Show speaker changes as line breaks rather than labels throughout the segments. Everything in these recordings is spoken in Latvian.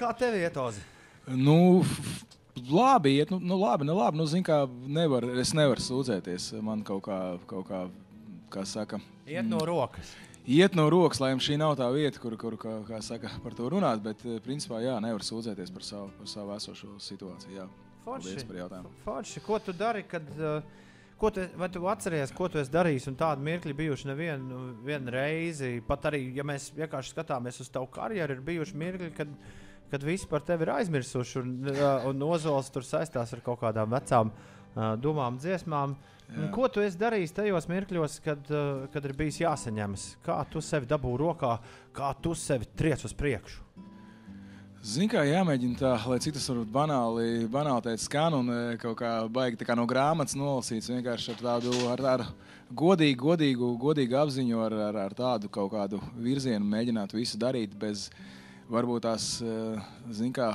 Kā tev iet, Ozi?
Labi iet, labi. Zin kā, es nevaru sūdzēties. Man kaut kā saka...
Iet no rokas.
Iet no rokas, lai jums šī nav tā vieta, kur kā saka, par to runāt, bet principā, jā, nevar sūdzēties par savu esošo situāciju, jā. Paldies par jautājumu.
Forši, ko tu dari, vai tu atceries, ko tu esi darījis, un tādi mirkļi bijuši nevienu reizi, pat arī, ja mēs vienkārši skatāmies uz tavu karjeru, ir bijuši mirkļi, kad visi par tevi ir aizmirsuši, un Ozols tur saistās ar kaut kādām vecām domām, dziesmām. Ko tu esi darījis tajos mirkļos, kad ir bijis jāsaņemas? Kā tu sevi dabū rokā, kā tu sevi triec uz priekšu?
Zini, kā jāmēģina tā, lai cik tas varbūt banāli teikt skan un kaut kā baigi tā kā no grāmatas nolasīts, vienkārši ar tādu ar godīgu apziņu, ar tādu kaut kādu virzienu mēģināt visu darīt bez varbūt tās, zini kā,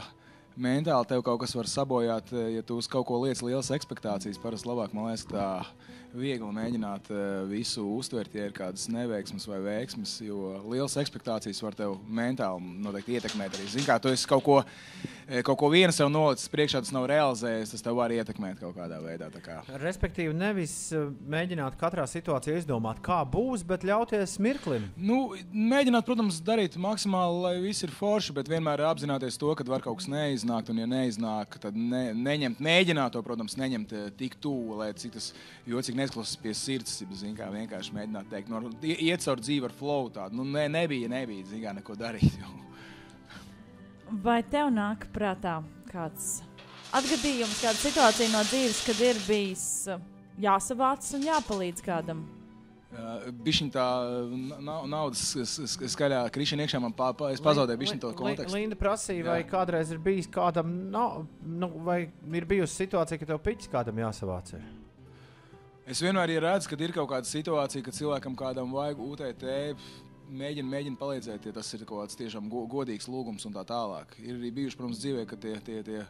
mentāli tev kaut kas var sabojāt, ja tu uz kaut ko lietas lielas ekspektācijas, parasti labāk, man liekas, tā viegli mēģināt visu uztvert, ja ir kādas neveiksmes vai veiksmes, jo lielas ekspektācijas var tev mentāli noteikti ietekmēt arī. Zini kā, tu esi kaut ko vienu sev nolicis priekšā, tas nav realizējies, tas tev var ietekmēt kaut kādā veidā. Tā kā.
Respektīvi, nevis mēģināt katrā situācijā izdomāt, kā būs, bet ļauties mirklim.
Mēģināt, protams, darīt maksimāli, lai viss ir forši, bet vienmēr apzināties to, kad var kaut kas neiznākt, un ja neiznāk, tad mēģināt to, protams, neņemt tik tuvu, lai cik tas jocīgi neizklausās pie sirds, zin kā, vienkārši mēģināt teikt, iet caur dzīvi ar flow tādu, nebija, zin kā, neko darīt.
Vai tev nāk prātā kāds atgadījums, kāda situācija no dzīves, kad ir bijis jāsavāc un jāpalīdz kādam?
Bišķiņ tā naudas skaļā krišana iekšā man es pazaudēju bišķiņ to kontekstu.
Linda prasīja, vai kādreiz ir bijis kādam, vai ir bijusi situācija, ka tev piķis kādam jāsavāc ir?
Es vienmēr redzu, kad ir kaut kāda situācija, kad cilvēkam kādam vajag UTT, mēģina palīdzēt, ja tas ir kaut kāds tiešām godīgs lūgums un tā tālāk. Ir arī bijuši, protams, dzīvē, ka tie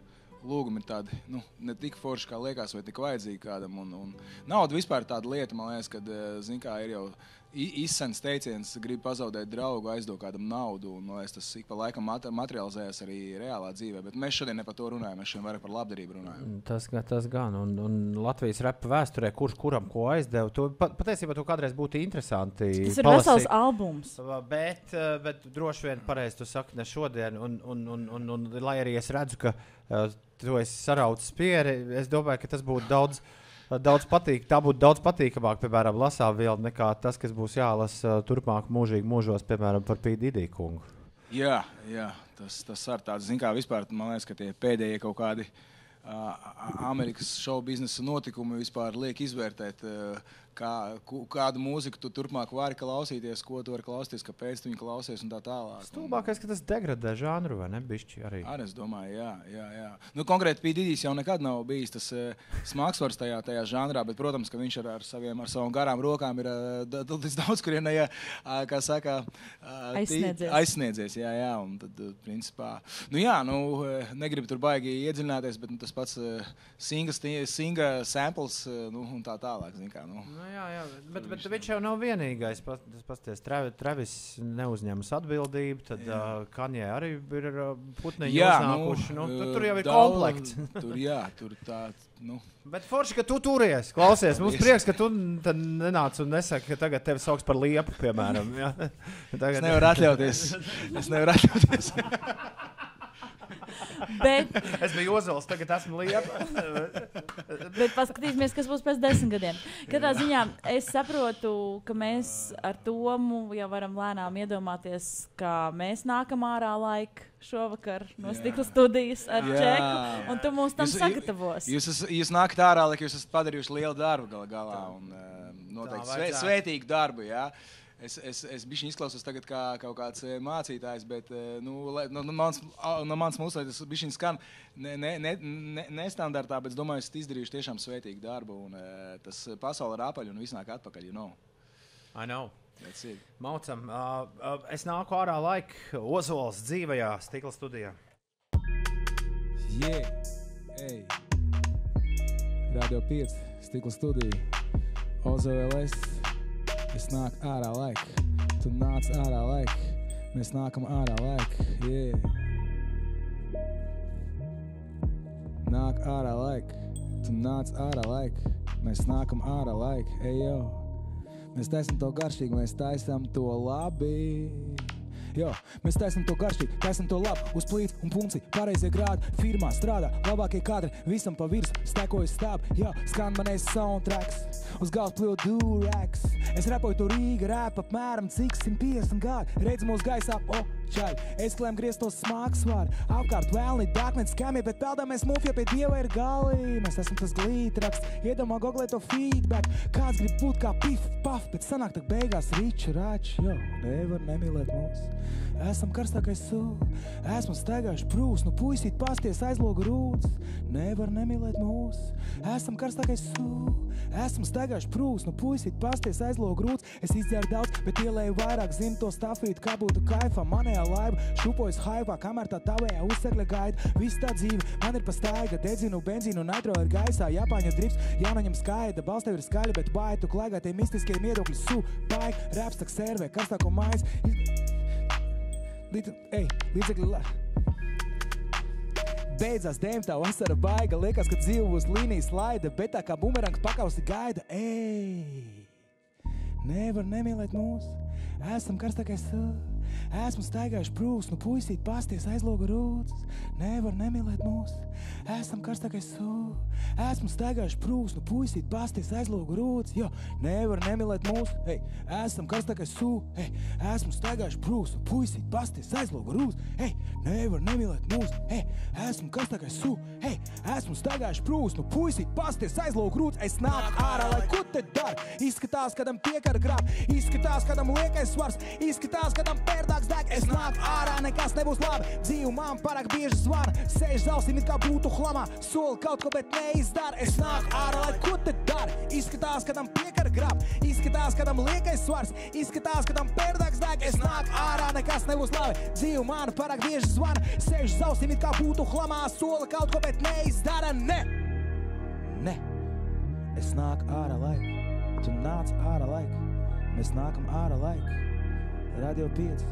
lūgumi ir tādi, ne tik forši, kā liekas, vai tik vajadzīgi kādam. Un nauda vispār ir tāda lieta, man liekas, kad, zin kā, ir jau izsens teiciens, grib pazaudēt draugu, aizdot kādam naudu, un tas ik pa laikam materializējas arī reālā dzīvē. Bet mēs šodien ne par to runājam, mēs šodien vairāk par labdarību runājam.
Tas gan, un Latvijas repa vēsturē, kurš kuram ko aizdeva, patiesībā to kādreiz būtu interesanti
tas ir vesels albums.
Bet droši vien pareizi tu saki ne šodien, un lai arī es redzu, ka tu esi saraucis pieri, es domāju, ka tas būtu tā būtu daudz patīkamāk, piemēram, lasāmviela, nekā tas, kas būs jālasa turpmāk mūžos, piemēram, par P. Diddy kungu. Jā,
tas ar tāds, zin kā, vispār, man liekas, ka tie pēdējie kaut kādi Amerikas šovu biznesa notikumi vispār liek izvērtēt, kādu mūziku tu turpmāk vari klausīties, ko tu vari klausīties, kāpēc tu viņu klausies un tā tālāk.
Stulbākais, ka tas degradē žanru, vai ne, bišķi arī?
Arī es domāju, jā. Konkrēti P. Didijs jau nekad nav bijis tas smagsvars tajā žanrā, bet, protams, ka viņš ar savām garām rokām ir līdz daudz, kurien, kā saka, aizsniedzies, jā, un tad, principā, negribu tur baigi iedziļināties, bet tas pats singa samples, un tā tālāk, zin kā,
Jā, bet viņš jau nav vienīgais. Pasties, Travis neuzņemas atbildību, tad Kanye arī ir putneņi uznākuši. Tur jau ir komplekts.
Tur tā,
Bet forši, ka tu turies, klausies. Mums prieks, ka tu nenāc un nesaki, ka tagad tevi sauks par liepu, piemēram. Jā.
Es nevaru atļauties.
Es biju Ozols, tagad esmu liepa.
Bet paskatīsimies, kas būs pēc 10 gadiem. Katrā ziņā es saprotu, ka mēs ar Tomu jau varam lēnām iedomāties, kā mēs nākam ārā laika šovakar no Stikla studijas ar Čeku, un tu mūs tam sagatavos.
Jūs nākat ārā, lai jūs esat padarījuši lielu darbu galā un noteikti svētīgu darbu, jā. Es bišķiņ izklausos tagad kā kaut kāds mācītājs, bet no mans mūsu, lai tas bišķiņ skan nestandartā, bet es domāju, es izdarījuši tiešām svētīgu darbu, un tas pasaule ir apaļ, un viss nāk atpakaļ,
I know. Maucam, es nāku ārā laika Ozols dzīvajā Stikla studijā.
Radio 5, Stikla studija, Ozols. Es nāku ārā laika, tu nāc ārā laika, mēs nākam ārā laika, ārā laika, tu nāc ārā laika, mēs nākam ārā laika, ejo. Mēs taisam to garšīgi, mēs taisam to labi. Jo, mēs taisam to garšīgi, taisam to labi, uz plīts un punci, pareizie grādi, firmā strādā, labākie kadri, visam pa virs, stekojas stāb, jo, skan manējs soundtracks, uz galvas plīvo duraks. Es rapoju to Rīga, rap apmēram cik 150 gadi, redz mūs gaisā, čaļ, es klēm griez tos smagsvāri, apkārt vēlni, dākmēt skamie, bet peldā mēs mūfja pie Dieva ir gali, mēs esam tas glītraksts, iedomā googlē to feedback, kāds grib būt kā pif, paf, bet sanāk tak beigās riču, rač, jo, nevar nemīlēt mūs. Esam karstākais sūd, esmu staigājuši prūs, nu puisīt pasties aizlogu rūds, nevar nemīlēt mūs. Esam karstākais sūd, esmu staigājuši prūs, nu puisīt pasties aizlogu rūds, es izdzēru daudz, bet ielēju vairāk, zinu to stafīt, kā būtu kaifā, manējā laiva, šupojas haivā, kamēr tā tavējā uzsekļa gaida, viss tā dzīve, man ir pa staiga, dedzinu, benzīnu, nitro ir gaisā, Japāņu drips, jānaņem skaida, balss tev ir skaļi, bet baitu klaigā tie mistiskie miedokļi, paik, raps tak servē, karstāko mājas, līdzekļi beidzās dēmtā vasara baiga, liekas, ka dzīve būs līnijas laida, bet tā kā bumerangs pakausi gaida, nevar nemīlēt mūs, esam karstākais esmu staigājuši prūs, nu puisīt pasties aizloga rūdzes, nevar nemīlēt mūs, esam karstākais esmu staigājuši prūs, nu puisīt pasties aizloga rūdzes, jo, nevar nemīlēt mūs, esam karstākais esmu staigājuši prūs, nu puisīt pasties aizloga rūdzes, nevar nemīlēt mūs, esmu karstākais esmu staigājuši prūs, nu puisīt pasties aizloga rūdzes, es nāk ārā, lai ko te dar, izskatās, kadam piekara grāb, izskatās, kadam liekais svars, izskatās, kadam pērdāks deg, es nāk ārā, nekas nebūs labi, dzīvu man parāk bieži zvana, sēž zausim it kā būtu hlamā, soli kaut ko, bet neizdara, es nāk ārā, lai ko te dar, izskatās, kadam piekara grāb, izskatās, kadam liekais svars, izskatās, kadam pērdāks deg, es nāk ārā, nekas nebūs labi, dzīvu man parāk bieži zvana, sēž zausim it kā būtu hlamā, soli kaut ko, bet neizdara, ne, es nāk ārā laika, tu nāc ārā laika, mēs nākam ārā laika, Radio 5,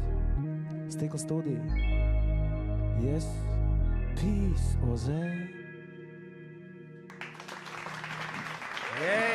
Stikla studija, yes, peace, Ozē.
Yeah.